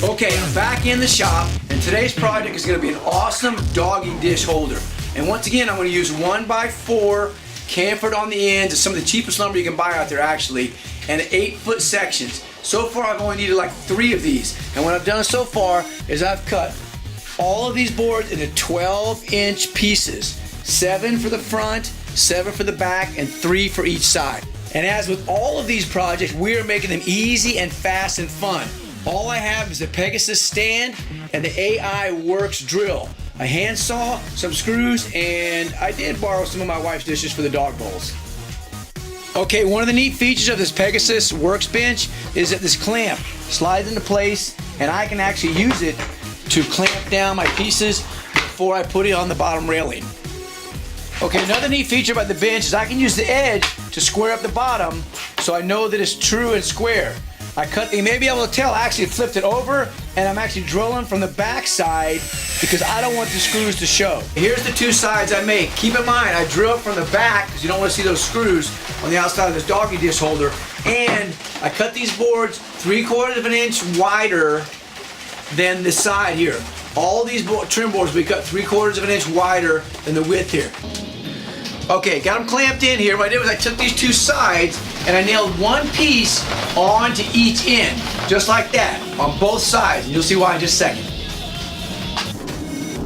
Okay, I'm back in the shop, and today's project is going to be an awesome doggy dish holder. And once again, I'm going to use 1x4 camfered on the ends. It's some of the cheapest lumber you can buy out there actually, and 8-foot sections. So far I've only needed like 3 of these, and what I've done so far is I've cut all of these boards into 12-inch pieces. 7 for the front, 7 for the back, and 3 for each side. And as with all of these projects, we are making them easy and fast and fun. All I have is a Pegasus stand and the AI Works drill, a handsaw, some screws, and I did borrow some of my wife's dishes for the dog bowls. Okay, one of the neat features of this Pegasus workbench is that this clamp slides into place, and I can actually use it to clamp down my pieces before I put it on the bottom railing. Okay, another neat feature about the bench is I can use the edge to square up the bottom so I know that it's true and square. You may be able to tell, I actually flipped it over, and I'm actually drilling from the back side because I don't want the screws to show. Here's the 2 sides I make. Keep in mind, I drill from the back because you don't want to see those screws on the outside of this doggy dish holder. And I cut these boards 3/4 of an inch wider than the side here. All these trim boards we cut 3/4 of an inch wider than the width here. Okay, got them clamped in here. What I did was I took these 2 sides and I nailed 1 piece onto each end, just like that, on both sides. And you'll see why in just a second.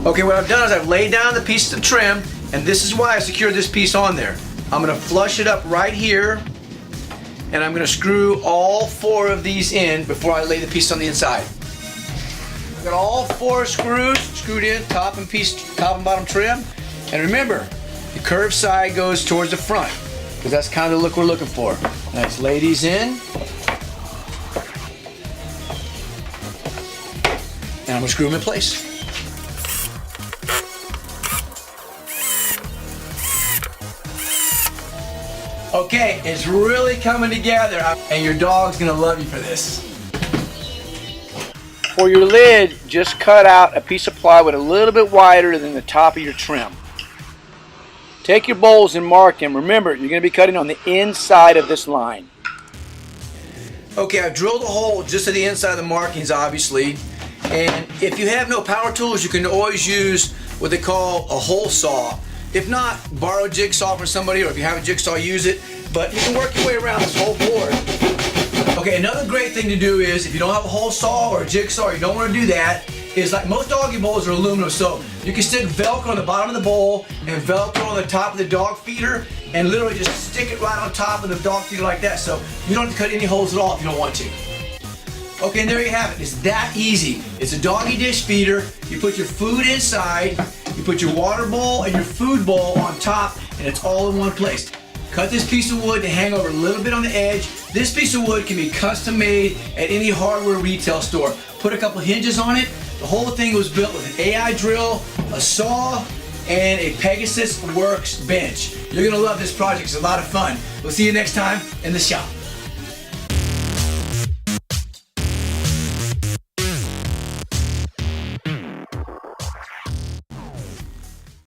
Okay, what I've done is I've laid down the pieces of trim, and this is why I secured this piece on there. I'm gonna flush it up right here, and I'm gonna screw all 4 of these in before I lay the piece on the inside. I've got all 4 screws screwed in, top and bottom trim. And remember, the curved side goes towards the front, because that's kind of the look we're looking for. Let's lay these in. And I'm gonna screw them in place. Okay, it's really coming together, and your dog's gonna love you for this. For your lid, just cut out a piece of plywood a little bit wider than the top of your trim. Take your bowls and mark them. Remember, you're going to be cutting on the inside of this line. Okay, I've drilled a hole just to the inside of the markings, obviously. And if you have no power tools, you can always use what they call a hole saw. If not, borrow a jigsaw from somebody, or if you have a jigsaw, use it. But you can work your way around this whole board. Okay, another great thing to do is, if you don't have a hole saw or a jigsaw, or you don't want to do that, is like most doggy bowls are aluminum, so you can stick Velcro on the bottom of the bowl and Velcro on the top of the dog feeder, and literally just stick it right on top of the dog feeder like that, so you don't have to cut any holes at all if you don't want to. Okay, and there you have it. It's that easy. It's a doggy dish feeder. You put your food inside, you put your water bowl and your food bowl on top, and it's all in one place. Cut this piece of wood to hang over a little bit on the edge. This piece of wood can be custom made at any hardware retail store. Put a couple hinges on it. The whole thing was built with an AI drill, a saw, and a Pegasus Works bench. You're gonna love this project. It's a lot of fun. We'll see you next time in the shop.